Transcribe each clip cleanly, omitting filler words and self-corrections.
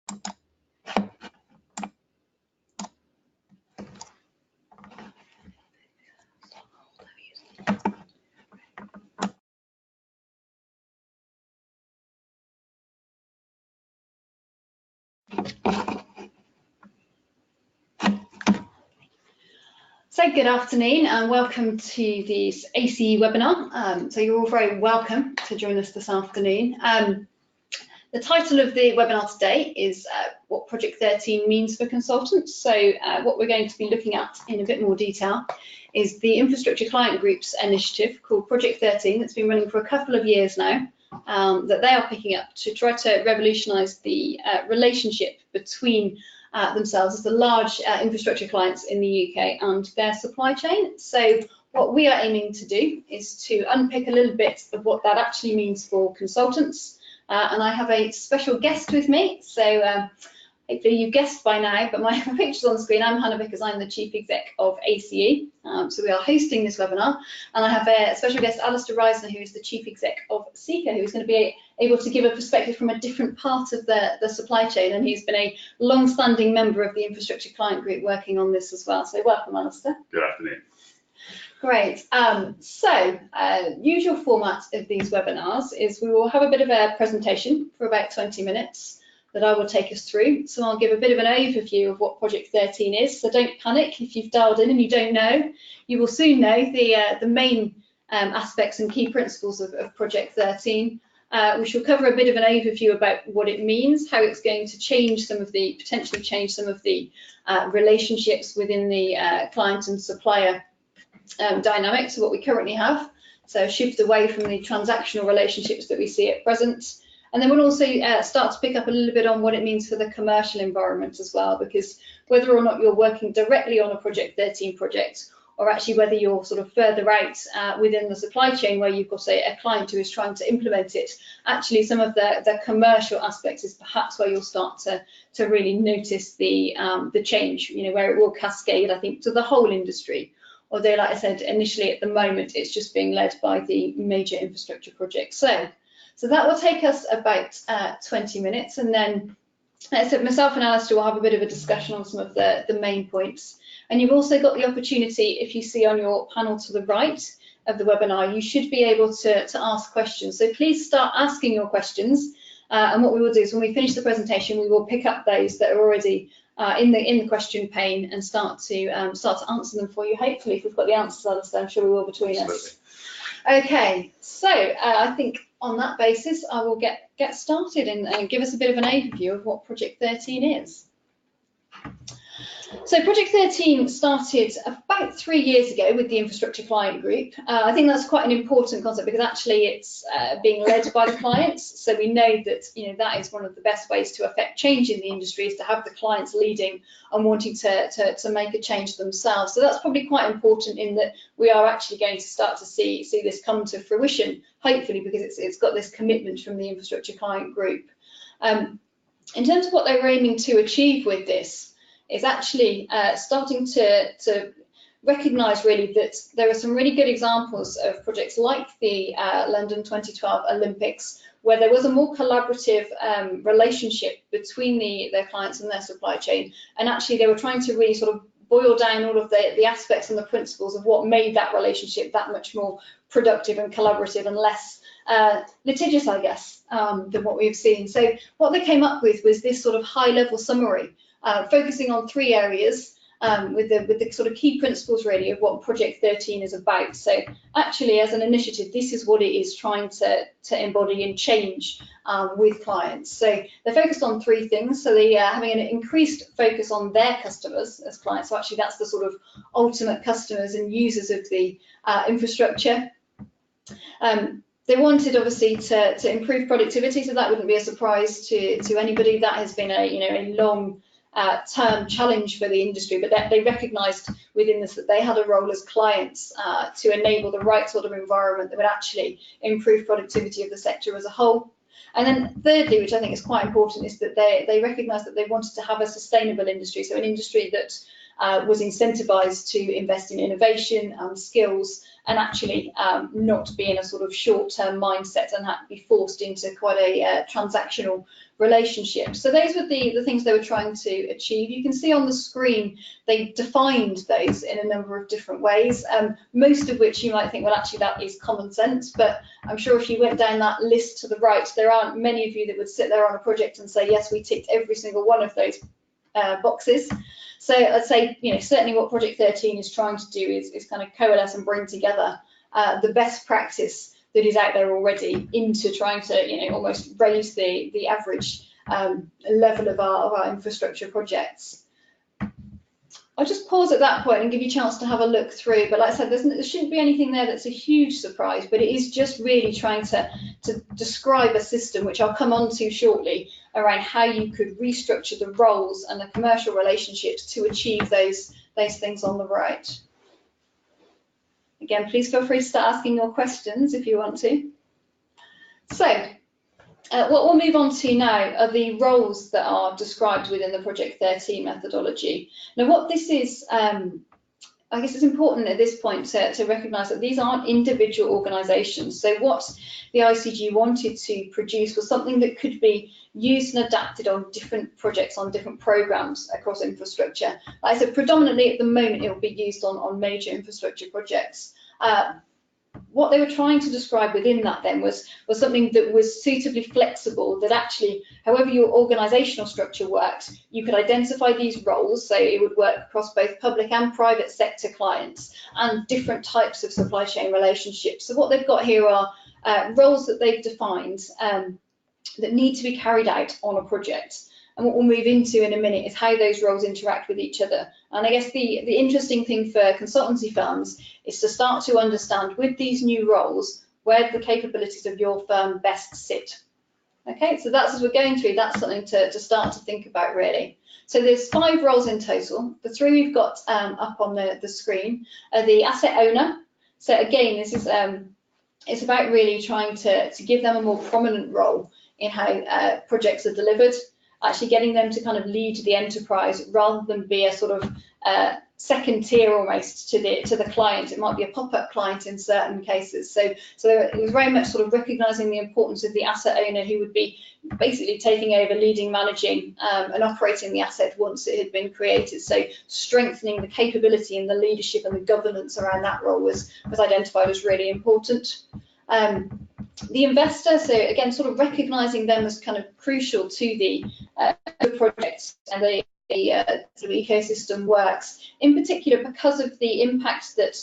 So good afternoon and welcome to this ACE webinar. So you're all very welcome to join us this afternoon. The title of the webinar today is what Project 13 means for consultants. So what we're going to be looking at in a bit more detail is the Infrastructure Client Group's initiative called Project 13 that's been running for a couple of years now, that they are picking up to try to revolutionise the relationship between themselves as the large infrastructure clients in the UK and their supply chain. So what we are aiming to do is to unpick a little bit of what that actually means for consultants. And I have a special guest with me. So hopefully you've guessed by now, but my picture's on the screen. I'm Hannah Vickers, I'm the Chief Exec of ACE. So we are hosting this webinar. And I have a special guest, Alistair Reisner, who is the Chief Exec of CECA, who is going to be able to give a perspective from a different part of the supply chain. And he's been a long-standing member of the Infrastructure Client Group working on this as well. So welcome, Alistair. Good afternoon. Great. Usual format of these webinars is we will have a bit of a presentation for about 20 minutes that I will take us through. So I'll give a bit of an overview of what Project 13 is. So don't panic if you've dialed in and you don't know. You will soon know the main aspects and key principles of Project 13. We shall cover a bit of an overview about what it means, how it's going to potentially change some of the relationships within the client and supplier dynamics of what we currently have. So shift away from the transactional relationships that we see at present. And then we'll also start to pick up a little bit on what it means for the commercial environment as well, because whether or not you're working directly on a Project 13 project, or actually whether you're sort of further out within the supply chain where you've got a client who is trying to implement it, actually some of the commercial aspects is perhaps where you'll start to really notice the change, where it will cascade, I think, to the whole industry. Although, like I said, initially at the moment, it's just being led by the major infrastructure projects. So that will take us about 20 minutes. And then so myself and Alistair will have a bit of a discussion on some of the main points. And you've also got the opportunity, if you see on your panel to the right of the webinar, you should be able to ask questions. So please start asking your questions. And what we will do is when we finish the presentation, we will pick up those that are already in the question pane and start to answer them for you. Hopefully, if we've got the answers, Alistair, I'm sure we will between us. Okay, so I think on that basis, I will get started and give us a bit of an overview of what Project 13 is. So Project 13 started about 3 years ago with the Infrastructure Client Group. I think that's quite an important concept because actually it's being led by the clients. So we know that that is one of the best ways to affect change in the industry is to have the clients leading and wanting to make a change themselves. So that's probably quite important in that we are actually going to start to see this come to fruition, hopefully, because it's got this commitment from the Infrastructure Client Group. In terms of what they were aiming to achieve with this, is actually starting to recognise really that there are some really good examples of projects like the London 2012 Olympics, where there was a more collaborative relationship between their clients and their supply chain, and actually they were trying to really sort of boil down all of the aspects and the principles of what made that relationship that much more productive and collaborative and less litigious, I guess, than what we've seen. So what they came up with was this sort of high-level summary, focusing on 3 areas with the sort of key principles really of what Project 13 is about. So actually as an initiative, this is what it is trying to embody and change with clients. So they're focused on 3 things. So they are having an increased focus on their customers as clients. So actually that's the sort of ultimate customers and users of the infrastructure. They wanted obviously to improve productivity, so that wouldn't be a surprise to anybody. That has been a long term challenge for the industry, but they recognised within this that they had a role as clients to enable the right sort of environment that would actually improve productivity of the sector as a whole. And then thirdly, which I think is quite important, is that they recognised that they wanted to have a sustainable industry, so an industry that was incentivized to invest in innovation and skills, and actually not be in a sort of short-term mindset and have to be forced into quite a transactional relationship. So those were the things they were trying to achieve. You can see on the screen they defined those in a number of different ways, most of which you might think, well, actually that is common sense, but I'm sure if you went down that list to the right, there aren't many of you that would sit there on a project and say, yes, we ticked every single one of those boxes. So I'd say, certainly what Project 13 is trying to do is kind of coalesce and bring together the best practice that is out there already into trying to, almost raise the average level of our infrastructure projects. I'll just pause at that point and give you a chance to have a look through. But like I said, there shouldn't be anything there that's a huge surprise, but it is just really trying to describe a system, which I'll come on to shortly, around how you could restructure the roles and the commercial relationships to achieve those things on the right. Again, please feel free to start asking your questions if you want to. So, what we'll move on to now are the roles that are described within the Project 13 methodology. Now, what this is, I guess it's important at this point to recognise that these aren't individual organisations. So what the ICG wanted to produce was something that could be used and adapted on different projects, on different programmes across infrastructure. Like I said, predominantly at the moment it will be used on major infrastructure projects. What they were trying to describe within that then was something that was suitably flexible, that actually, however your organisational structure worked, you could identify these roles, so it would work across both public and private sector clients and different types of supply chain relationships. So what they've got here are roles that they've defined that need to be carried out on a project. And what we'll move into in a minute is how those roles interact with each other. And I guess the interesting thing for consultancy firms is to start to understand with these new roles where the capabilities of your firm best sit. Okay, so that's, as we're going through, that's something to start to think about really. So there's 5 roles in total. The 3 we've got up on the screen are the asset owner. So again, this is it's about really trying to give them a more prominent role in how projects are delivered, actually getting them to kind of lead the enterprise rather than be a sort of second tier almost to the client. It might be a pop-up client in certain cases. So it was very much sort of recognising the importance of the asset owner, who would be basically taking over, leading, managing and operating the asset once it had been created. So strengthening the capability and the leadership and the governance around that role was identified as really important. The investor, so again, sort of recognising them as kind of crucial to the projects and the sort of ecosystem works, in particular because of the impact that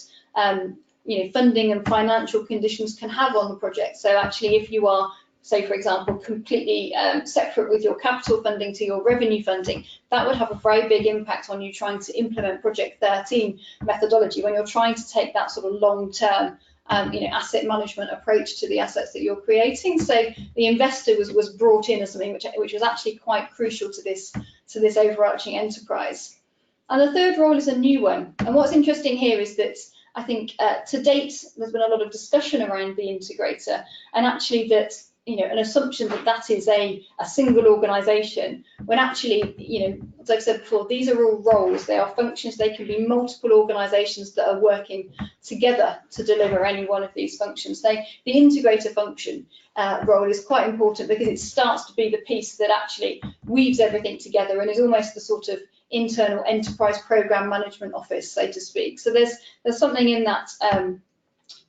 funding and financial conditions can have on the project. So actually, if you are, say for example, completely separate with your capital funding to your revenue funding, that would have a very big impact on you trying to implement Project 13 methodology when you're trying to take that sort of long-term asset management approach to the assets that you're creating. So the investor was brought in as something which was actually quite crucial to this overarching enterprise. And the third role is a new one. And what's interesting here is that I think to date there's been a lot of discussion around the integrator, and actually that an assumption that is a single organisation, when actually, as I've said before, these are all roles, they are functions, they can be multiple organisations that are working together to deliver any one of these functions. The integrator function role is quite important because it starts to be the piece that actually weaves everything together and is almost the sort of internal enterprise programme management office, so to speak. So there's something in that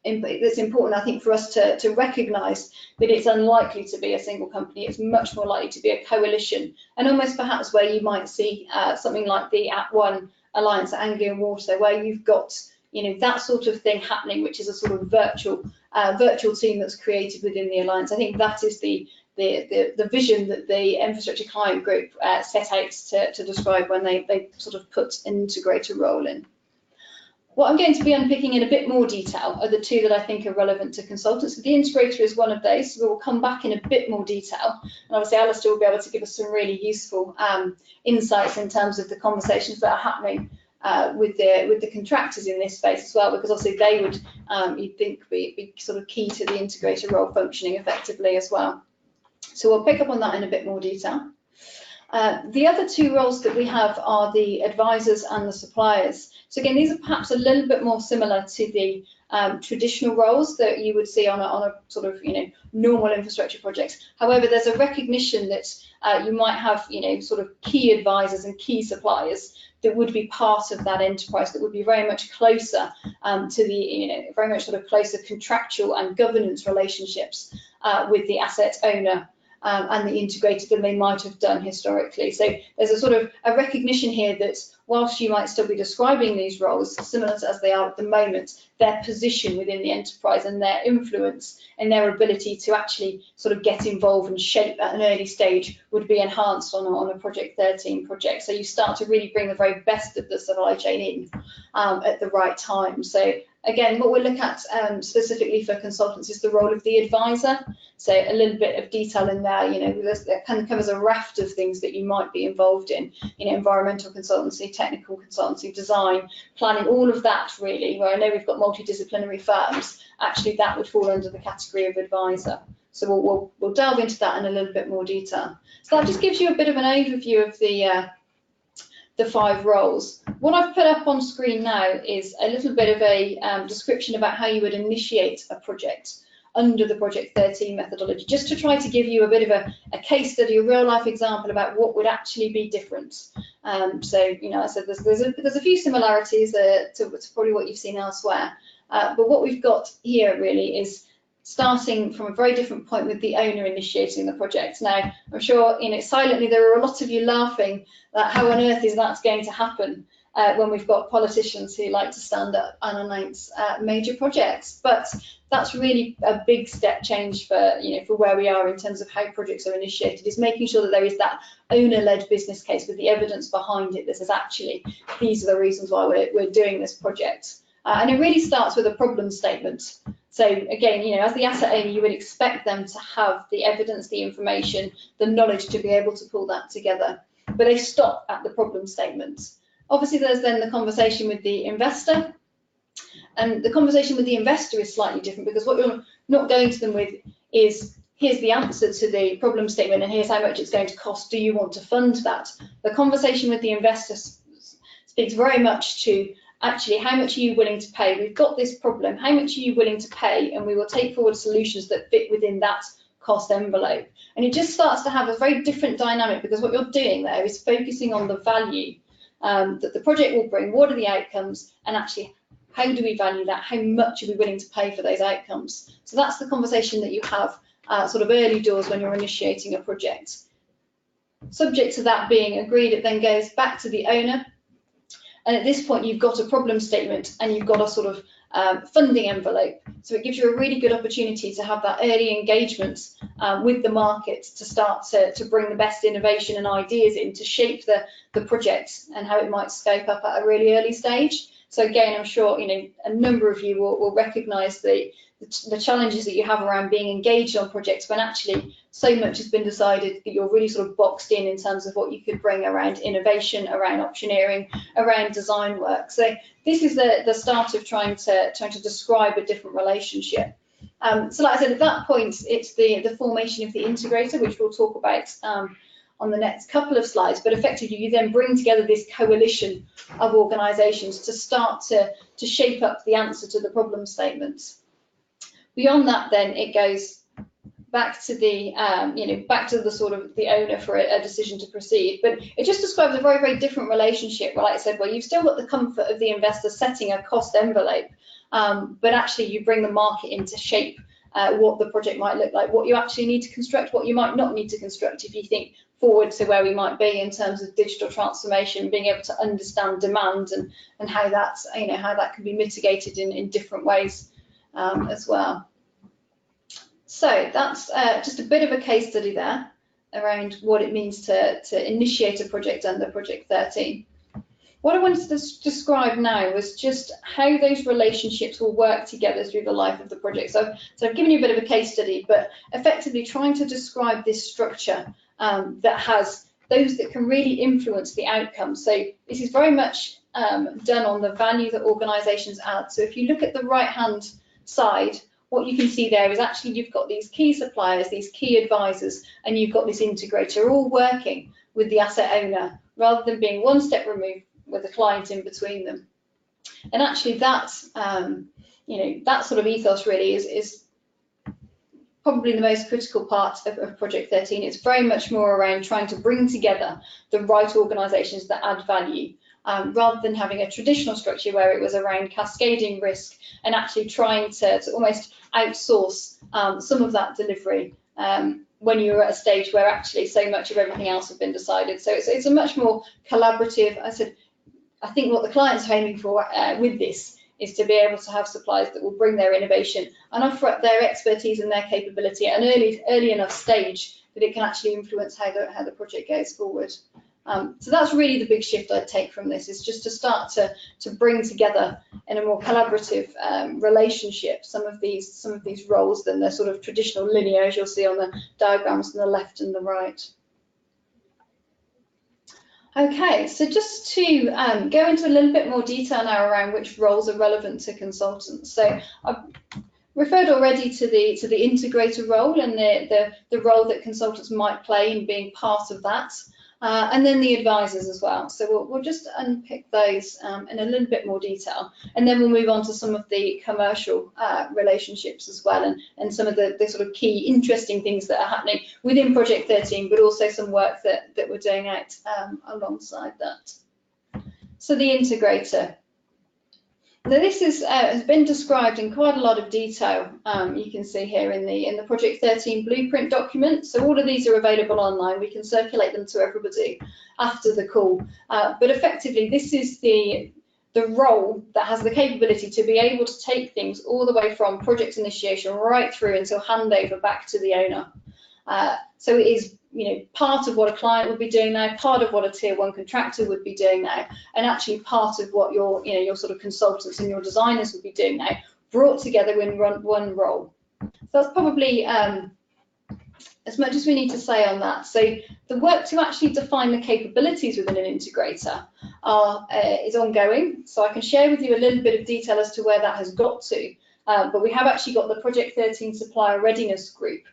that's important, I think, for us to recognise that it's unlikely to be a single company. It's much more likely to be a coalition, and almost perhaps where you might see something like the @One Alliance at Anglian Water, where you've got that sort of thing happening, which is a sort of virtual team that's created within the alliance. I think that is the vision that the infrastructure client group set out to describe when they sort of put an integrator role in. What I'm going to be unpicking in a bit more detail are the 2 that I think are relevant to consultants. The integrator is one of those, so we'll come back in a bit more detail. And obviously Alistair will be able to give us some really useful insights in terms of the conversations that are happening with the contractors in this space as well, because obviously they would, you'd think, be sort of key to the integrator role functioning effectively as well. So we'll pick up on that in a bit more detail. The other two roles that we have are the advisors and the suppliers. So again, these are perhaps a little bit more similar to the traditional roles that you would see on a sort of, normal infrastructure projects. However, there's a recognition that you might have, sort of key advisors and key suppliers that would be part of that enterprise, that would be very much closer to the, very much sort of closer contractual and governance relationships with the asset owner and the integrator than they might have done historically. So there's a sort of a recognition here that whilst you might still be describing these roles similar as they are at the moment, their position within the enterprise and their influence and their ability to actually sort of get involved and shape at an early stage would be enhanced on a Project 13 project. So you start to really bring the very best of the supply chain in at the right time. So again, what we'll look at specifically for consultants is the role of the advisor. So a little bit of detail in there, that kind of covers a raft of things that you might be involved in, environmental consultancy, technical consultancy, design, planning, all of that really, where I know we've got multidisciplinary firms, actually that would fall under the category of advisor. So we'll delve into that in a little bit more detail. So that just gives you a bit of an overview of the 5 roles. What I've put up on screen now is a little bit of a description about how you would initiate a project under the Project 13 methodology, just to try to give you a bit of a case study, a real life example about what would actually be different. So, I said there's a few similarities to probably what you've seen elsewhere, but what we've got here really is starting from a very different point with the owner initiating the project. Now, I'm sure, silently there are a lot of you laughing at how on earth is that going to happen when we've got politicians who like to stand up and announce major projects. But that's really a big step change for where we are in terms of how projects are initiated, is making sure that there is that owner-led business case with the evidence behind it that says actually these are the reasons why we're doing this project. And it really starts with a problem statement. So again, as the asset owner, you would expect them to have the evidence, the information, the knowledge to be able to pull that together. But they stop at the problem statement. Obviously, there's then the conversation with the investor. And the conversation with the investor is slightly different, because what you're not going to them with is, here's the answer to the problem statement and here's how much it's going to cost. Do you want to fund that? The conversation with the investor speaks very much to, actually, how much are you willing to pay? We've got this problem. How much are you willing to pay? And we will take forward solutions that fit within that cost envelope. And it just starts to have a very different dynamic, because what you're doing there is focusing on the value that the project will bring. What are the outcomes? And actually, how do we value that? How much are we willing to pay for those outcomes? So that's the conversation that you have sort of early doors when you're initiating a project. Subject to that being agreed, it then goes back to the owner. And at this point, you've got a problem statement and you've got a sort of funding envelope. So it gives you a really good opportunity to have that early engagement with the market to start to bring the best innovation and ideas in to shape the project and how it might scope up at a really early stage. So again, I'm sure a number of you will recognise the challenges that you have around being engaged on projects when actually so much has been decided that you're really sort of boxed in terms of what you could bring around innovation, around optioneering, around design work. So this is the start of trying to describe a different relationship. So like I said, at that point, it's the formation of the integrator, which we'll talk about on the next couple of slides. But effectively, you then bring together this coalition of organisations to start to shape up the answer to the problem statements. Beyond that, then it goes back to the back to the sort of the owner for a decision to proceed. But it just describes a very, very different relationship, like I said, where you've still got the comfort of the investor setting a cost envelope, but actually you bring the market in to shape what the project might look like, what you actually need to construct, what you might not need to construct if you think forward to where we might be in terms of digital transformation, being able to understand demand and how that's how that can be mitigated in different ways as well. So that's just a bit of a case study there around what it means to initiate a project under Project 13. What I wanted to describe now was just how those relationships will work together through the life of the project. So I've given you a bit of a case study, but effectively trying to describe this structure that has those that can really influence the outcome. So this is very much done on the value that organisations add. So if you look at the right-hand side, what you can see there is actually you've got these key suppliers, these key advisors, and you've got this integrator all working with the asset owner, rather than being one step removed with a client in between them. And actually that, that sort of ethos really is probably the most critical part of Project 13. It's very much more around trying to bring together the right organisations that add value, rather than having a traditional structure where it was around cascading risk and actually trying to almost outsource some of that delivery when you're at a stage where actually so much of everything else has been decided. So it's a much more collaborative. I think what the clients are aiming for with this is to be able to have suppliers that will bring their innovation and offer up their expertise and their capability at an early enough stage that it can actually influence how the project goes forward. So that's really the big shift I'd take from this, is just to start to bring together in a more collaborative relationship some of these roles than the sort of traditional linear, as you'll see on the diagrams on the left and the right. Okay, so just to go into a little bit more detail now around which roles are relevant to consultants. So I've referred already to the integrator role and the role that consultants might play in being part of that, and then the advisors as well. So we'll just unpick those in a little bit more detail, and then we'll move on to some of the commercial relationships as well, and some of the sort of key interesting things that are happening within Project 13, but also some work that we're doing out alongside that. So the integrator. Now this has been described in quite a lot of detail. You can see here in the Project 13 blueprint document. So all of these are available online. We can circulate them to everybody after the call. But effectively, this is the role that has the capability to be able to take things all the way from project initiation right through until handover back to the owner. So it is, part of what a client would be doing now, part of what a tier 1 contractor would be doing now, and actually part of what your sort of consultants and your designers would be doing now, brought together in one role. So that's probably as much as we need to say on that. So the work to actually define the capabilities within an integrator is ongoing. So I can share with you a little bit of detail as to where that has got to, but we have actually got the Project 13 Supplier Readiness Group,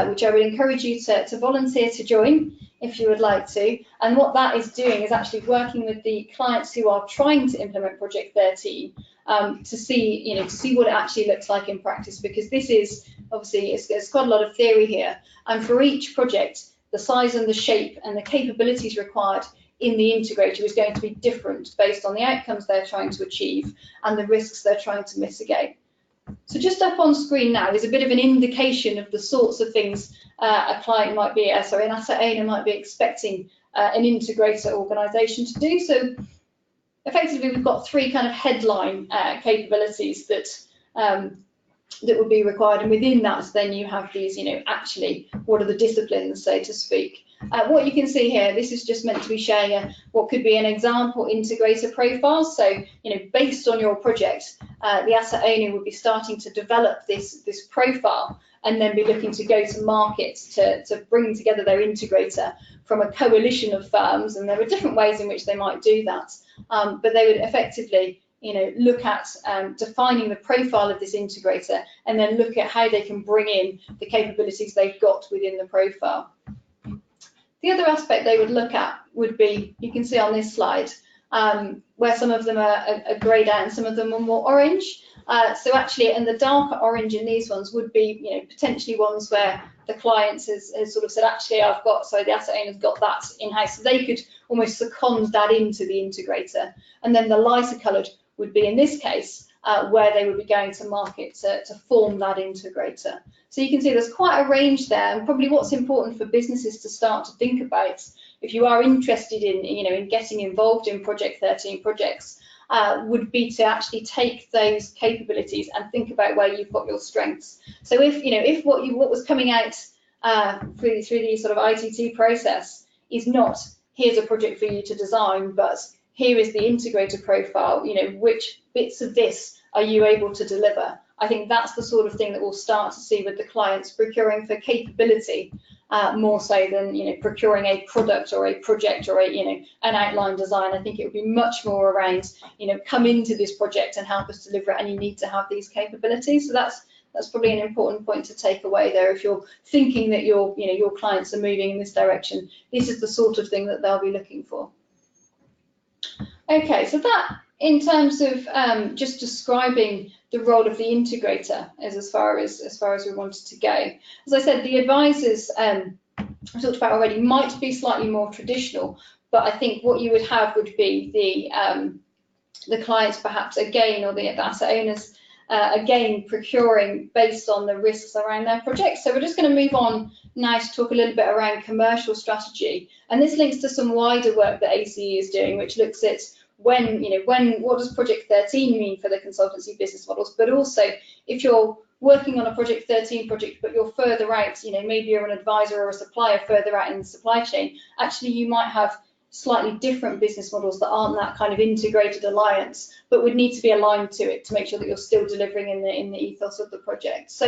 which I would encourage you to volunteer to join if you would like to. And what that is doing is actually working with the clients who are trying to implement Project 13 to see what it actually looks like in practice, because this is obviously, it's quite a lot of theory here. And for each project, the size and the shape and the capabilities required in the integrator is going to be different based on the outcomes they're trying to achieve and the risks they're trying to mitigate. So just up on screen now is a bit of an indication of the sorts of things a client might be, an asset owner might be expecting an integrator organisation to do. So effectively, we've got three kind of headline capabilities that would be required, and within that, then you have these, actually, what are the disciplines, so to speak. What you can see here, this is just meant to be showing what could be an example integrator profile. So, based on your project, the asset owner would be starting to develop this profile and then be looking to go to market to bring together their integrator from a coalition of firms. And there are different ways in which they might do that, but they would effectively look at defining the profile of this integrator and then look at how they can bring in the capabilities they've got within the profile. The other aspect they would look at would be, you can see on this slide, where some of them are greyed out and some of them are more orange. So actually, and the darker orange in these ones would be, potentially ones where the client has sort of said, actually, the asset owner's got that in-house. So they could almost second that into the integrator. And then the lighter coloured would be, in this case, where they would be going to market to form that integrator. So you can see there's quite a range there, and probably what's important for businesses to start to think about, if you are interested in getting involved in Project 13 projects, would be to actually take those capabilities and think about where you've got your strengths. So if what was coming out through the sort of ITT process is not, here's a project for you to design, but here is the integrator profile, which bits of this are you able to deliver? I think that's the sort of thing that we'll start to see with the clients procuring for capability, more so than procuring a product or a project or an outline design. I think it would be much more around come into this project and help us deliver it, and you need to have these capabilities. So That's probably an important point to take away there. If you're thinking that your clients are moving in this direction, this is the sort of thing that they'll be looking for. Okay, so that in terms of just describing the role of the integrator is as far as we wanted to go. As I said, the advisors I talked about already might be slightly more traditional, but I think what you would have would be the clients perhaps again, or the asset owners again, procuring based on the risks around their projects. So we're just going to move on now to talk a little bit around commercial strategy, and this links to some wider work that ACE is doing, which looks at what does Project 13 mean for the consultancy business models, but also if you're working on a Project 13 project, but you're further out, maybe you're an advisor or a supplier further out in the supply chain, actually you might have slightly different business models that aren't that kind of integrated alliance, but would need to be aligned to it to make sure that you're still delivering in the ethos of the project. So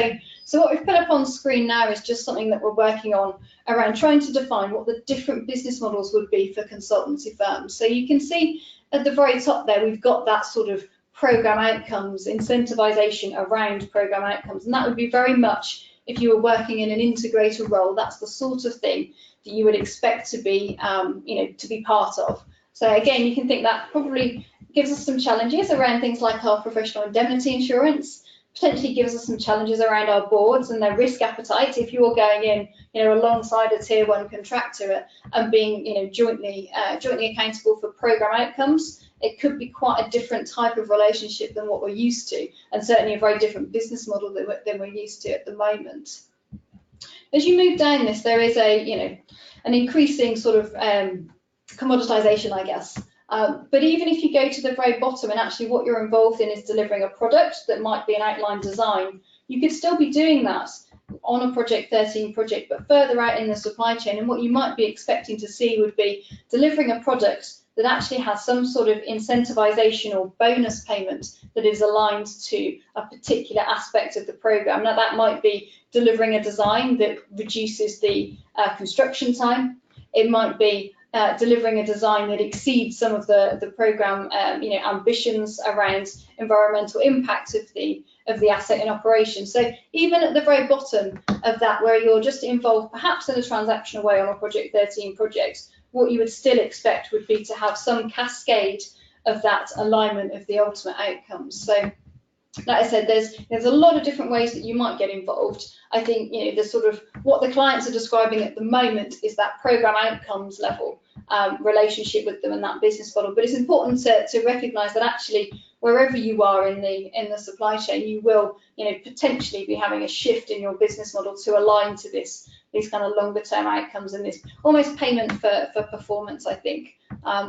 what we've put up on screen now is just something that we're working on around trying to define what the different business models would be for consultancy firms. So you can see at the very top there, we've got that sort of program outcomes, incentivization around program outcomes, and that would be very much, if you were working in an integrator role, that's the sort of thing that you would expect to be, to be part of. So again, you can think that probably gives us some challenges around things like our professional indemnity insurance, potentially gives us some challenges around our boards and their risk appetite. If you're going in, alongside a tier 1 contractor and being, jointly accountable for program outcomes, it could be quite a different type of relationship than what we're used to, and certainly a very different business model than we're used to at the moment. As you move down this, there is an increasing sort of commoditization, I guess. But even if you go to the very bottom and actually what you're involved in is delivering a product that might be an outline design, you could still be doing that on a Project 13 project, but further out in the supply chain. And what you might be expecting to see would be delivering a product that actually has some sort of incentivization or bonus payment that is aligned to a particular aspect of the program. Now that might be delivering a design that reduces the construction time. It might be delivering a design that exceeds some of the program ambitions around environmental impact of the asset in operation. So even at the very bottom of that, where you're just involved perhaps in a transactional way on a Project 13 project, what you would still expect would be to have some cascade of that alignment of the ultimate outcomes. So like I said, there's a lot of different ways that you might get involved. I think the sort of what the clients are describing at the moment is that program outcomes level relationship with them and that business model. But it's important to recognise that actually wherever you are in the supply chain, you will potentially be having a shift in your business model to align to these kind of longer term outcomes and this almost payment for performance, I think,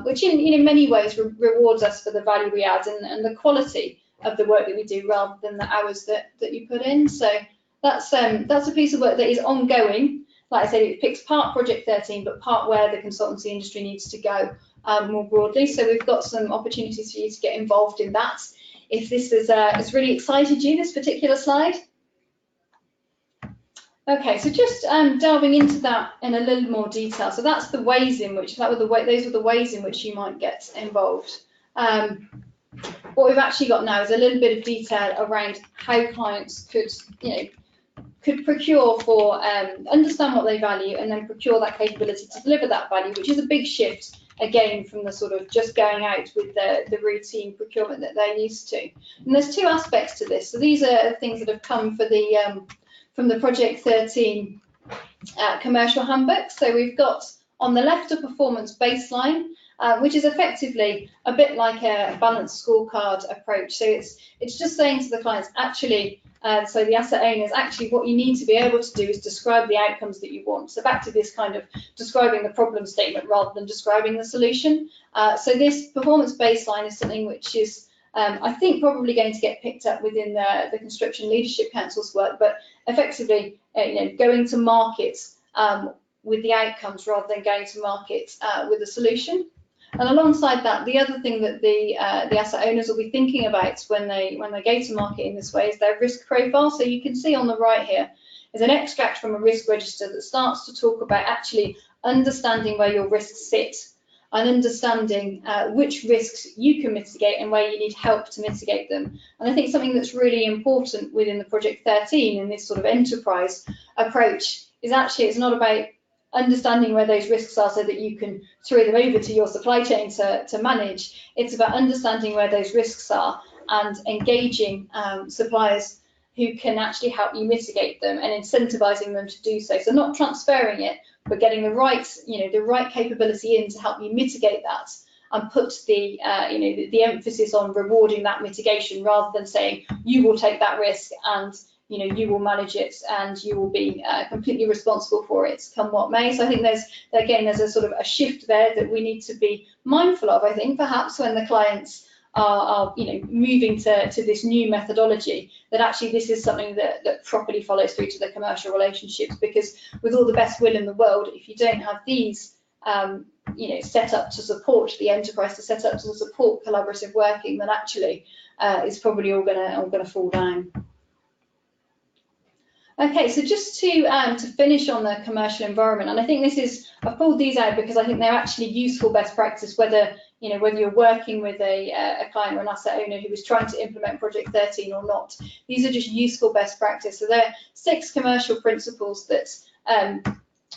which in many ways rewards us for the value we add and the quality of the work that we do rather than the hours that you put in. So that's a piece of work that is ongoing. Like I said, it picks part Project 13, but part where the consultancy industry needs to go more broadly. So we've got some opportunities for you to get involved in that. If this has really excited you, this particular slide. Okay, so just delving into that in a little more detail. So that's the ways in which those were the ways in which you might get involved. What we've actually got now is a little bit of detail around how clients could procure for, understand what they value and then procure that capability to deliver that value, which is a big shift, again, from the sort of just going out with the routine procurement that they're used to. And there's two aspects to this. So these are things that have come from the Project 13 commercial handbook. So we've got on the left a performance baseline, which is effectively a bit like a balanced scorecard approach. So it's just saying to the clients, actually, so the asset owners, actually what you need to be able to do is describe the outcomes that you want. So back to this kind of describing the problem statement rather than describing the solution. So this performance baseline is something which is, I think, probably going to get picked up within the Construction Leadership Council's work, but effectively, going to market with the outcomes rather than going to market with a solution. And alongside that, the other thing that the asset owners will be thinking about when they go to market in this way is their risk profile. So you can see on the right here is an extract from a risk register that starts to talk about actually understanding where your risks sit and understanding which risks you can mitigate and where you need help to mitigate them. And I think something that's really important within the Project 13 and this sort of enterprise approach is actually it's not about understanding where those risks are so that you can throw them over to your supply chain to manage. It's about understanding where those risks are and engaging suppliers who can actually help you mitigate them and incentivizing them to do so. So not transferring it, but getting the right, the right capability in to help you mitigate that, and put the, the emphasis on rewarding that mitigation rather than saying you will take that risk and you will manage it and you will be completely responsible for it come what may. So I think there's a sort of a shift there that we need to be mindful of, I think, perhaps when the clients are moving to this new methodology, that actually this is something that properly follows through to the commercial relationships, because with all the best will in the world, if you don't have these set up to support the enterprise, to set up to support collaborative working, then actually it's probably all gonna fall down. Okay, so just to finish on the commercial environment, and I think I've pulled these out because I think they're actually useful best practice, whether you're working with a client or an asset owner who is trying to implement Project 13 or not. These are just useful best practice. So there are 6 commercial principles that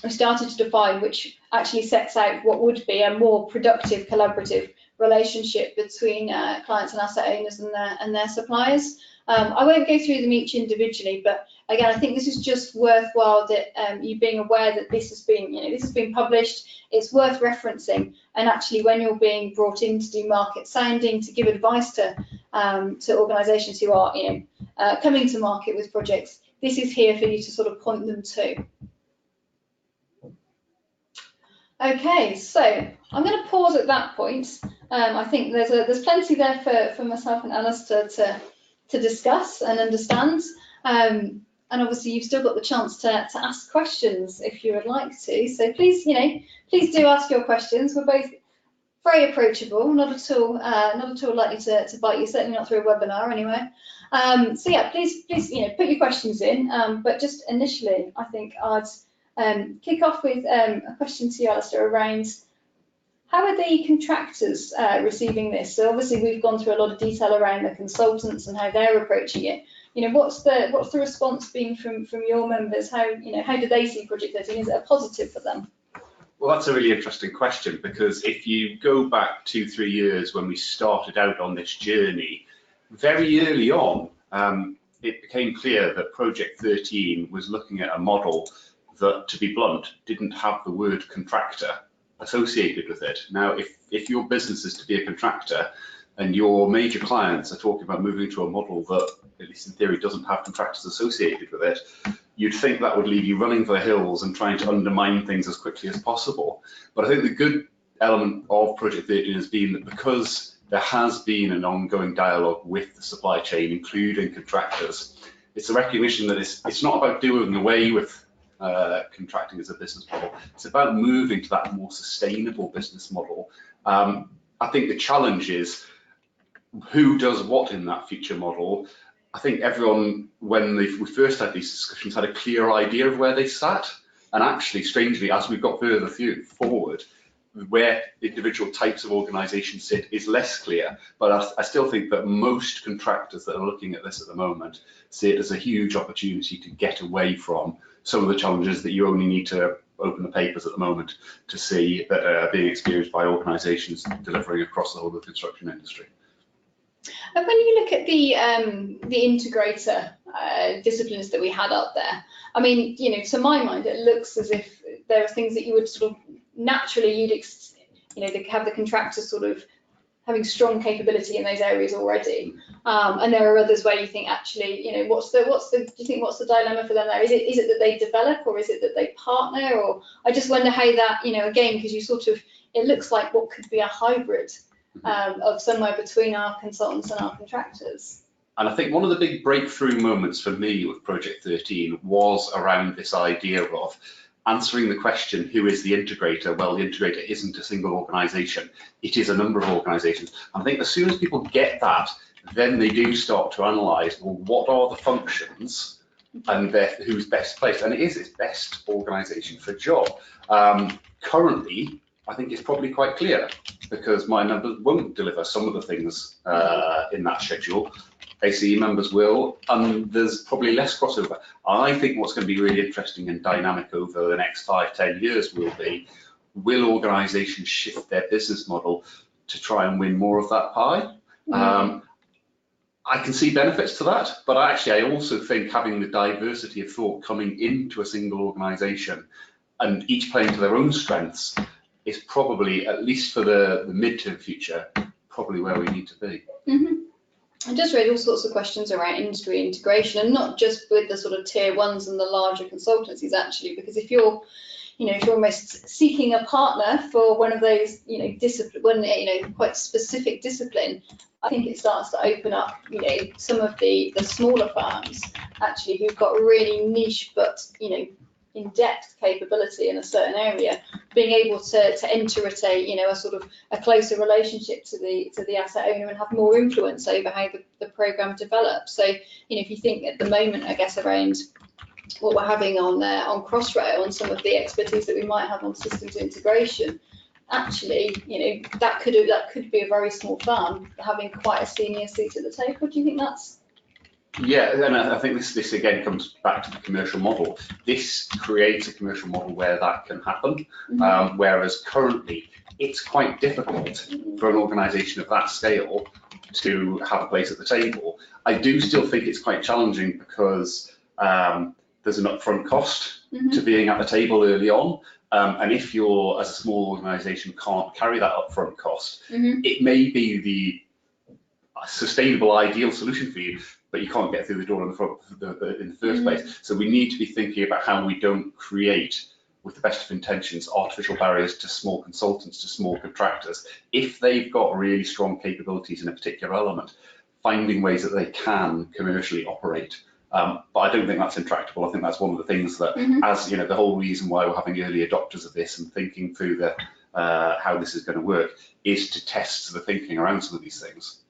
we started to define, which actually sets out what would be a more productive collaborative relationship between clients and asset owners and their suppliers. I won't go through them each individually, but again, I think this is just worthwhile that you being aware that this has been published. It's worth referencing, and actually when you're being brought in to do market sounding, to give advice to organisations who are coming to market with projects, this is here for you to sort of point them to. Okay, so I'm going to pause at that point. I think there's plenty there for myself and Alistair to discuss and understand. And obviously you've still got the chance to ask questions if you would like to. So please, please do ask your questions. We're both very approachable, not at all likely to bite you, certainly not through a webinar anyway. So yeah, please, put your questions in. But just initially, I think I'd kick off with a question to you, Alistair, around how are the contractors receiving this? So obviously we've gone through a lot of detail around the consultants and how they're approaching it. What's the response been from your members? How do they see Project 13? Is it a positive for them? Well, that's a really interesting question, because if you go back 2-3 years when we started out on this journey, very early on, it became clear that Project 13 was looking at a model that, to be blunt, didn't have the word contractor associated with it. Now, if your business is to be a contractor and your major clients are talking about moving to a model that, at least in theory, doesn't have contractors associated with it, you'd think that would leave you running for the hills and trying to undermine things as quickly as possible. But I think the good element of Project 13 has been that because there has been an ongoing dialogue with the supply chain, including contractors, it's a recognition that it's not about doing away with contracting as a business model. It's about moving to that more sustainable business model. I think the challenge is who does what in that future model. I think everyone, when we first had these discussions, had a clear idea of where they sat, and actually, strangely, as we've got further forward, where individual types of organisations sit is less clear. But I still think that most contractors that are looking at this at the moment see it as a huge opportunity to get away from some of the challenges that you only need to open the papers at the moment to see that are being experienced by organisations delivering across the whole of the construction industry. And when you look at the integrator disciplines that we had up there, I mean, to my mind, it looks as if there are things that you would sort of naturally, they have the contractors sort of having strong capability in those areas already, and there are others where you think actually, do you think what's the dilemma for them there? Is it that they develop, or is it that they partner? Or I just wonder how that, again, because it looks like what could be a hybrid of somewhere between our consultants and our contractors. And I think one of the big breakthrough moments for me with Project 13 was around this idea of answering the question, who is the integrator? Well, the integrator isn't a single organisation. It is a number of organisations. And I think as soon as people get that, then they do start to analyse, well, what are the functions and who's best placed? And it is its best organisation for a job. Currently, I think it's probably quite clear, because my members won't deliver some of the things in that schedule. ACE members will, and there's probably less crossover. I think what's going to be really interesting and dynamic over the next 5-10 years will organisations shift their business model to try and win more of that pie? I can see benefits to that, but actually I also think having the diversity of thought coming into a single organisation and each playing to their own strengths is probably, at least for the mid-term future, probably where we need to be. I just read all sorts of questions around industry integration, and not just with the sort of tier ones and the larger consultancies actually, because if you're almost seeking a partner for one of those, quite specific discipline, I think it starts to open up, some of the smaller firms actually who've got really niche but, in-depth capability in a certain area, being able to enter at a sort of a closer relationship to the asset owner and have more influence over how the program develops. So, if you think at the moment, I guess, around what we're having on Crossrail and some of the expertise that we might have on systems integration, actually, that could be a very small firm having quite a senior seat at the table. Do you think that's? Yeah, and I think this again comes back to the commercial model. This creates a commercial model where that can happen, whereas currently it's quite difficult for an organisation of that scale to have a place at the table. I do still think it's quite challenging because there's an upfront cost to being at the table early on. And if you're, as a small organisation, can't carry that upfront cost, it may be the sustainable, ideal solution for you, but you can't get through the door in the first place. So we need to be thinking about how we don't create, with the best of intentions, artificial barriers to small consultants, to small contractors. If they've got really strong capabilities in a particular element, finding ways that they can commercially operate. But I don't think that's intractable. I think that's one of the things that, as the whole reason why we're having early adopters of this and thinking through how this is going to work, is to test the thinking around some of these things.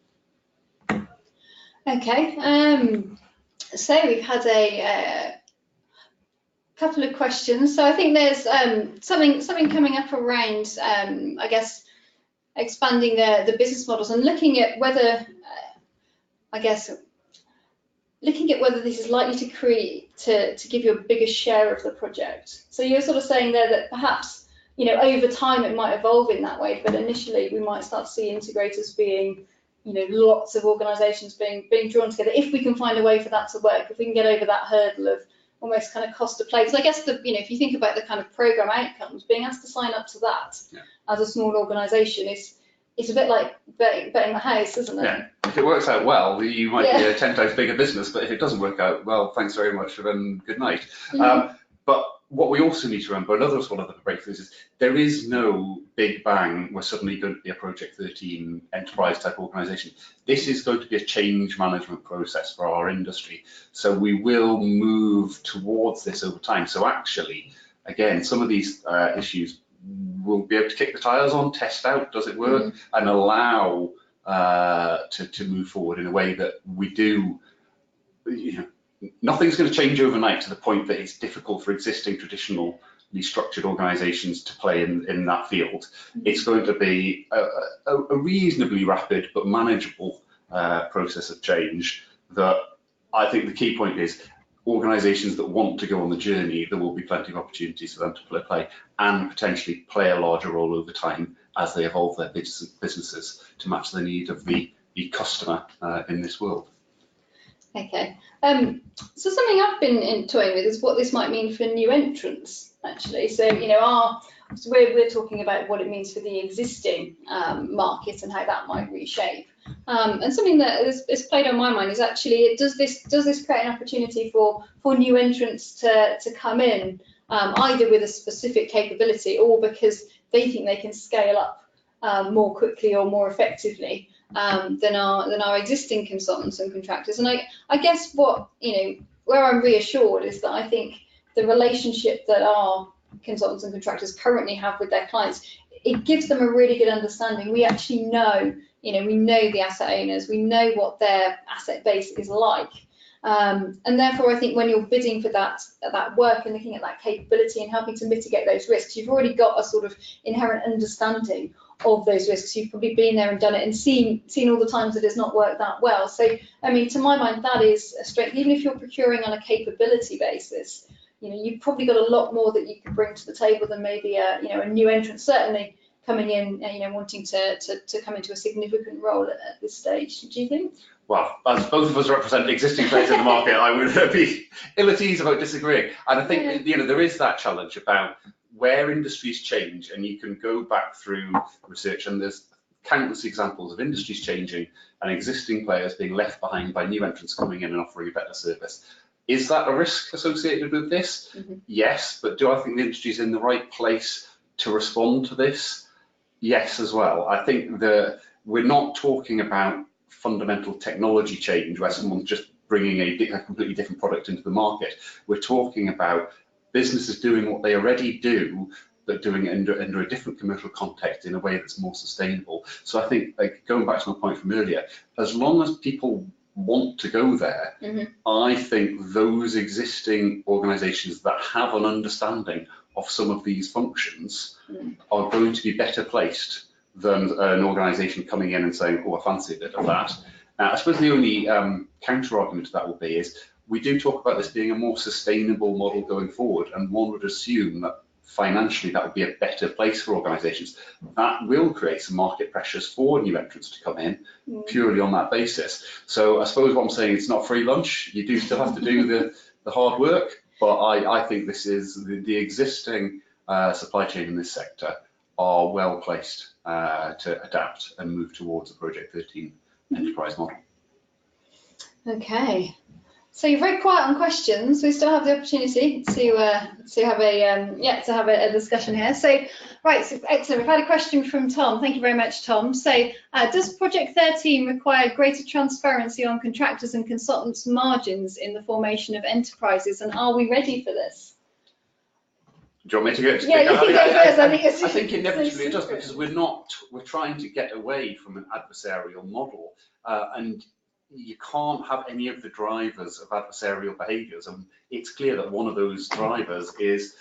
Okay, so we've had a couple of questions. So I think there's something coming up around, I guess, expanding the business models and looking at whether, this is likely to give you a bigger share of the project. So you're sort of saying there that perhaps, over time it might evolve in that way, but initially we might start to see integrators being, lots of organisations being drawn together, if we can find a way for that to work, if we can get over that hurdle of almost kind of cost to play. So I guess if you think about the kind of programme outcomes, being asked to sign up to that as a small organisation it's a bit like betting the house, isn't it? Yeah. If it works out well, you might be a 10 times bigger business, but if it doesn't work out well, thanks very much and good night. But what we also need to remember, one of the breakthroughs, is there is no big bang, we're suddenly going to be a Project 13 enterprise type organisation. This is going to be a change management process for our industry. So we will move towards this over time. So actually, again, some of these issues we'll be able to kick the tires on, test out, does it work, and allow to move forward in a way that we do. Nothing's going to change overnight to the point that it's difficult for existing traditionally structured organisations to play in that field. It's going to be a reasonably rapid but manageable process of change. That I think the key point is, organisations that want to go on the journey, there will be plenty of opportunities for them to play and potentially play a larger role over time as they evolve their businesses to match the need of the customer in this world. Okay, so something I've been toying with is what this might mean for new entrants, actually. So, we're talking about what it means for the existing market and how that might reshape. And something that is played on my mind is actually, does this create an opportunity for new entrants to come in, either with a specific capability or because they think they can scale up more quickly or more effectively than our existing consultants and contractors. And I guess what, where I'm reassured is that I think the relationship that our consultants and contractors currently have with their clients, it gives them a really good understanding. We actually know, we know the asset owners, we know what their asset base is like. And therefore, I think when you're bidding for that work and looking at that capability and helping to mitigate those risks, you've already got a sort of inherent understanding of those risks. You've probably been there and done it and seen all the times that it's not worked that well. So, I mean, to my mind, that is a strength. Even if you're procuring on a capability basis, you've probably got a lot more that you can bring to the table than maybe a new entrant, certainly coming in, wanting to come into a significant role at this stage. Do you think? Well, as both of us represent existing players in the market, I would be ill at ease about disagreeing. And I think there is that challenge about where industries change, and you can go back through research, and there's countless examples of industries changing and existing players being left behind by new entrants coming in and offering a better service. Is that a risk associated with this? Yes, but do I think the industry is in the right place to respond to this? Yes, as well. I think that we're not talking about fundamental technology change where someone's just bringing a completely different product into the market. We're talking about businesses doing what they already do, but doing it under a different commercial context in a way that's more sustainable. So I think, going back to my point from earlier, as long as people want to go there, I think those existing organisations that have an understanding of some of these functions are going to be better placed than an organisation coming in and saying, oh, I fancy a bit of that. I suppose the only counter argument to that will be is we do talk about this being a more sustainable model going forward, and one would assume that financially that would be a better place for organisations. That will create some market pressures for new entrants to come in purely on that basis. So I suppose what I'm saying, it's not free lunch. You do still have to do the hard work, but I think this is the existing supply chain in this sector are well placed to adapt and move towards a Project 13 enterprise model. Okay. So you're very quiet on questions. We still have the opportunity to have a discussion here. So excellent. We've had a question from Tom. Thank you very much, Tom. So does Project 13 require greater transparency on contractors and consultants' margins in the formation of enterprises, and are we ready for this? Do you want me to go? Yeah, you can go first. I think inevitably it does, because we're trying to get away from an adversarial model, and you can't have any of the drivers of adversarial behaviours. And it's clear that one of those drivers is,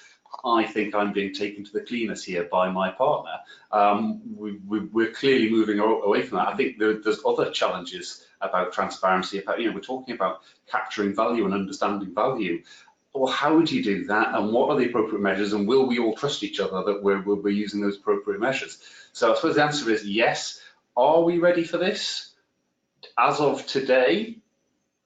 I think I'm being taken to the cleaners here by my partner. We're clearly moving away from that. I think there's other challenges about transparency. About, we're talking about capturing value and understanding value. Well, how do you do that, and what are the appropriate measures, and will we all trust each other that we're using those appropriate measures? So I suppose the answer is yes. Are we ready for this? As of today,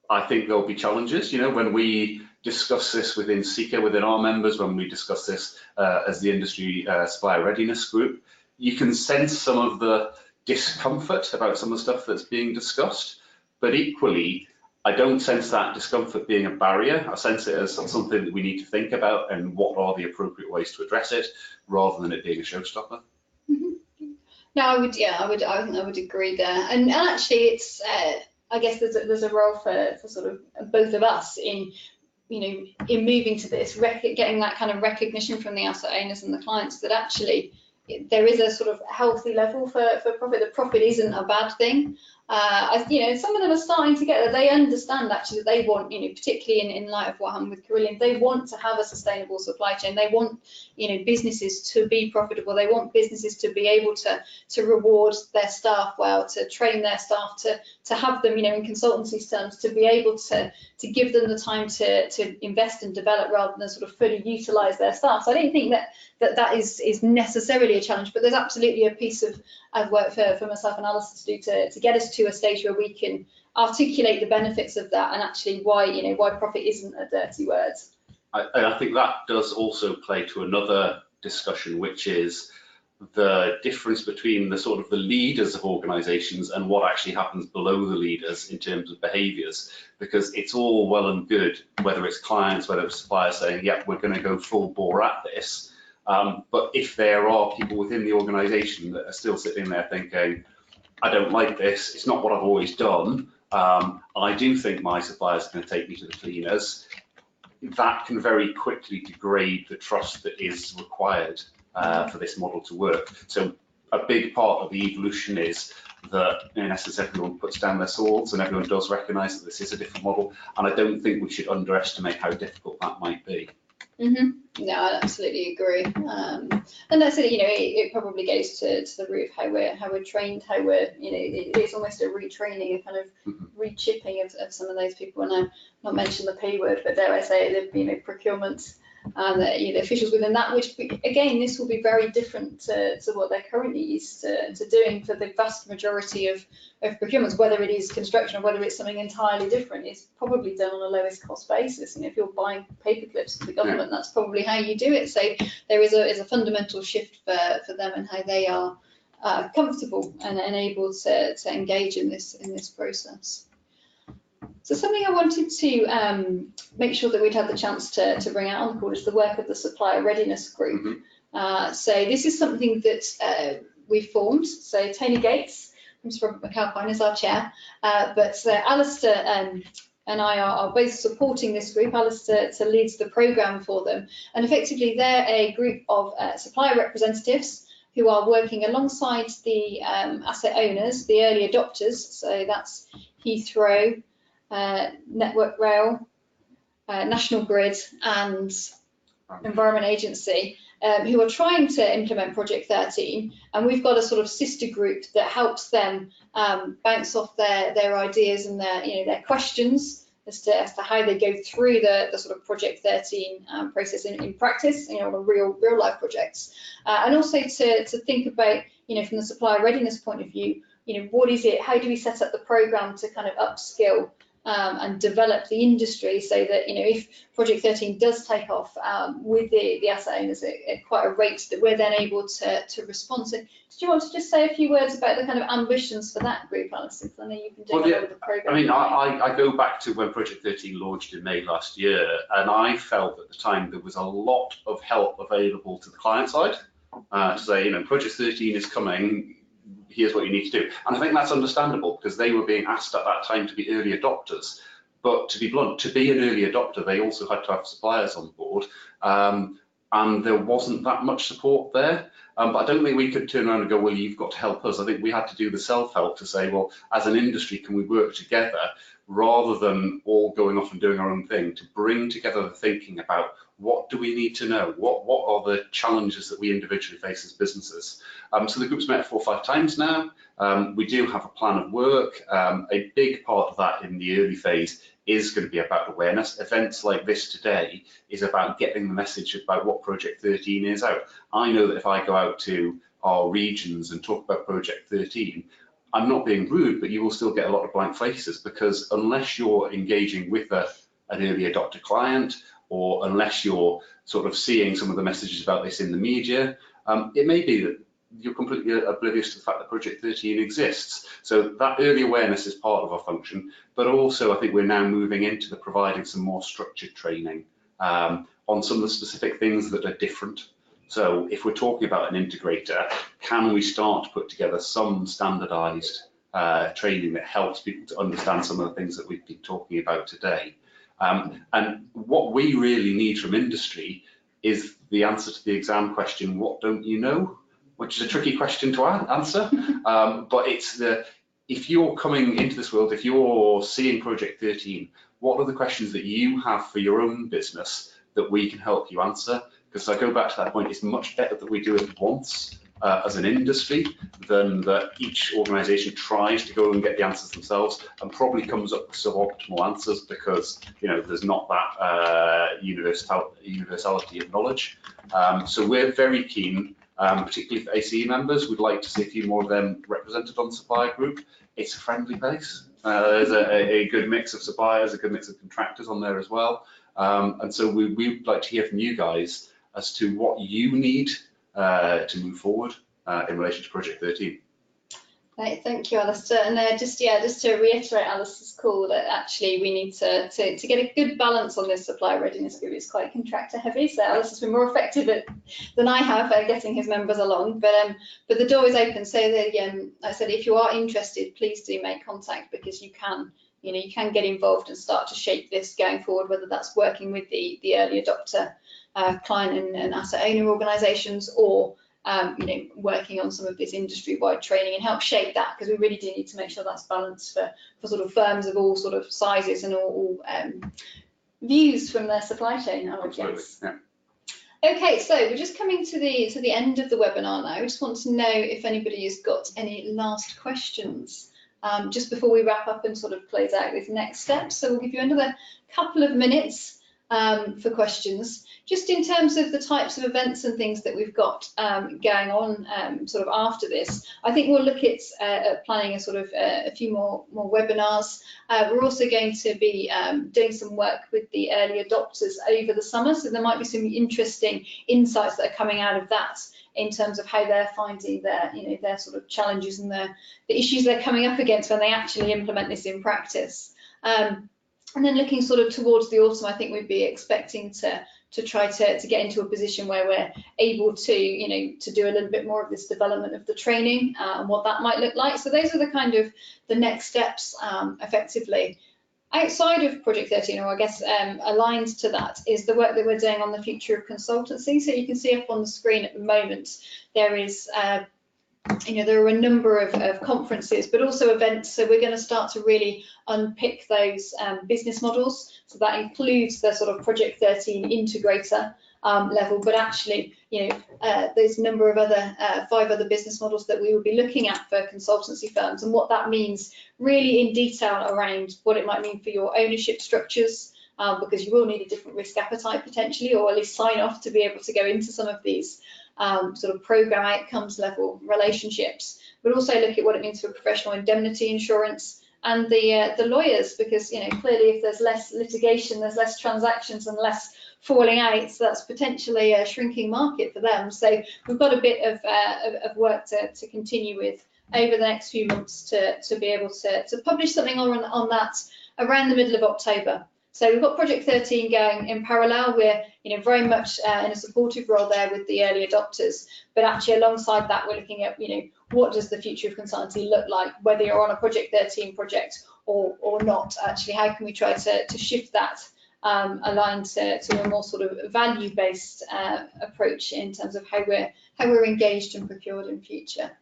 I think there'll be challenges. When we discuss this within CECA, within our members, when we discuss this as the industry supplier readiness group, you can sense some of the discomfort about some of the stuff that's being discussed, but equally, I don't sense that discomfort being a barrier. I sense it as something that we need to think about, and what are the appropriate ways to address it, rather than it being a showstopper. No, I would agree there, and actually, it's I guess there's a role for sort of both of us in moving to this, getting that kind of recognition from the asset owners and the clients that actually there is a sort of healthy level for profit. That profit isn't a bad thing. Some of them are starting to get that. They understand actually that they want, particularly in light of what happened with Carillion, they want to have a sustainable supply chain. They want, businesses to be profitable. They want businesses to be able to reward their staff well, to train their staff, to have them, in consultancy terms, to be able to give them the time to invest and develop rather than sort of fully utilise their staff. So I don't think that is necessarily a challenge, but there's absolutely a piece of work for myself and Alice to do to get us to a stage where we can articulate the benefits of that, and actually why profit isn't a dirty word. I think that does also play to another discussion, which is the difference between the sort of the leaders of organisations and what actually happens below the leaders in terms of behaviours, because it's all well and good, whether it's clients, whether it's suppliers saying, yep, we're going to go full bore at this. But if there are people within the organisation that are still sitting there thinking, I don't like this, it's not what I've always done, I do think my supplier's going to take me to the cleaners, that can very quickly degrade the trust that is required for this model to work. So a big part of the evolution is that in essence everyone puts down their swords and everyone does recognise that this is a different model, and I don't think we should underestimate how difficult that might be. No, I absolutely agree. And that's it. It probably goes to the root of how we're trained, how we're it's almost a retraining, a kind of re-chipping of some of those people. And I've not mentioned the P word, but dare I say, the procurement and the officials within that, which again, this will be very different to what they're currently used to doing for the vast majority of procurements, whether it is construction or whether it's something entirely different. It's probably done on a lowest cost basis. If you're buying paper clips for the government, that's probably how you do it. So there is a fundamental shift for them and how they are comfortable and able to engage in this process. So something I wanted to make sure that we'd had the chance to bring out on the call is the work of the Supplier Readiness Group. So this is something that we formed. So Tony Gates from McAlpine is our chair, but Alistair and I are both supporting this group. Alistair leads the programme for them, and effectively they're a group of supplier representatives who are working alongside the asset owners, the early adopters. So that's Heathrow, Network Rail, National Grid and Environment Agency, who are trying to implement Project 13, and we've got a sort of sister group that helps them bounce off their ideas and their questions as to how they go through the sort of Project 13 process in practice, on a real life projects, and also to think about, from the supplier readiness point of view, what is it? How do we set up the program to kind of upskill and develop the industry so that, if Project 13 does take off with the asset owners at quite a rate, that we're then able to respond. So did you want to just say a few words about the kind of ambitions for that group, Alison? Because I know you've been doing a lot of the program. I mean, I go back to when Project 13 launched in May last year, and I felt at the time there was a lot of help available to the client side to say, Project 13 is coming, here's what you need to do. And I think that's understandable because they were being asked at that time to be early adopters. But to be blunt, to be an early adopter, they also had to have suppliers on board. And there wasn't that much support there. But I don't think we could turn around and go, well, you've got to help us. I think we had to do the self-help to say, well, as an industry, can we work together rather than all going off and doing our own thing, to bring together the thinking about what do we need to know? What are the challenges that we individually face as businesses? So the group's met 4 or 5 times now. We do have a plan of work. A big part of that in the early phase is going to be about awareness. Events like this today is about getting the message about what Project 13 is out. I know that if I go out to our regions and talk about Project 13, I'm not being rude, but you will still get a lot of blank faces, because unless you're engaging with an early adopter client, or unless you're sort of seeing some of the messages about this in the media, it may be that you're completely oblivious to the fact that Project 13 exists. So that early awareness is part of our function, but also I think we're now moving into providing some more structured training on some of the specific things that are different. So if we're talking about an integrator, can we start to put together some standardized training that helps people to understand some of the things that we've been talking about today? And what we really need from industry is the answer to the exam question, what don't you know? Which is a tricky question to answer, but it's if you're coming into this world, if you're seeing Project 13, what are the questions that you have for your own business that we can help you answer? Because I go back to that point, it's much better that we do it once as an industry than that each organisation tries to go and get the answers themselves and probably comes up with suboptimal answers because there's not that universality of knowledge. So we're very keen, particularly for ACE members, we'd like to see a few more of them represented on the supplier group. It's a friendly base. There's a good mix of suppliers, a good mix of contractors on there as well. And so we'd like to hear from you guys as to what you need to move forward in relation to Project 13. Right, thank you, Alistair. And just to reiterate Alistair's call, that actually we need to get a good balance on this supplier readiness group. It's quite contractor heavy, so Alistair's been more effective than I have at getting his members along. But the door is open. So that I said, if you are interested, please do make contact, because you can get involved and start to shape this going forward. Whether that's working with the early adopter client and asset owner organisations, or working on some of this industry-wide training and help shape that, because we really do need to make sure that's balanced for sort of firms of all sort of sizes and all views from their supply chain, I would guess. Yeah. Okay, so we're just coming to the end of the webinar now. I just want to know if anybody has got any last questions just before we wrap up and sort of close out with next steps. So we'll give you another couple of minutes for questions. Just in terms of the types of events and things that we've got going on sort of after this, I think we'll look at planning a sort of a few more webinars. We're also going to be doing some work with the early adopters over the summer, so there might be some interesting insights that are coming out of that in terms of how they're finding their sort of challenges and the issues they're coming up against when they actually implement this in practice. And then looking sort of towards the autumn, I think we'd be expecting to try to get into a position where we're able to, to do a little bit more of this development of the training and what that might look like. So those are the kind of the next steps effectively. Outside of Project 13, or I guess aligned to that, is the work that we're doing on the future of consultancy. So you can see up on the screen at the moment, there is there are a number of conferences, but also events. So we're going to start to really unpick those business models. So that includes the sort of Project 13 integrator level, but actually, there's a number of other 5 other business models that we will be looking at for consultancy firms, and what that means really in detail around what it might mean for your ownership structures, because you will need a different risk appetite potentially, or at least sign off to be able to go into some of these sort of program outcomes level relationships, but also look at what it means for professional indemnity insurance and the lawyers, because clearly if there's less litigation, there's less transactions and less falling out, so that's potentially a shrinking market for them. So we've got a bit of work to continue with over the next few months to be able to publish something on that around the middle of October. So we've got Project 13 going in parallel. We're very much in a supportive role there with the early adopters, but actually alongside that, we're looking at what does the future of consultancy look like, whether you're on a Project 13 project or not. Actually, how can we try to shift that aligned to a more sort of value-based approach in terms of how we're engaged and procured in future.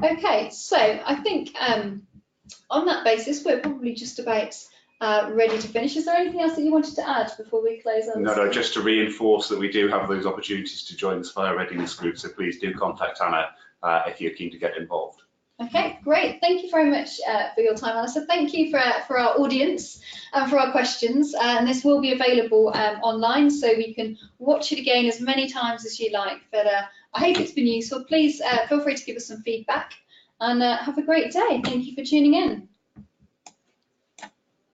Okay, so I think on that basis, we're probably just about ready to finish. Is there anything else that you wanted to add before we close on? No, just to reinforce that we do have those opportunities to join the Supplier Readiness Group, so please do contact Anna if you're keen to get involved. Okay, great. Thank you very much for your time, Anna. So thank you for our audience and for our questions. And this will be available online, so we can watch it again as many times as you like. But I hope it's been useful. Please feel free to give us some feedback, and have a great day. Thank you for tuning in.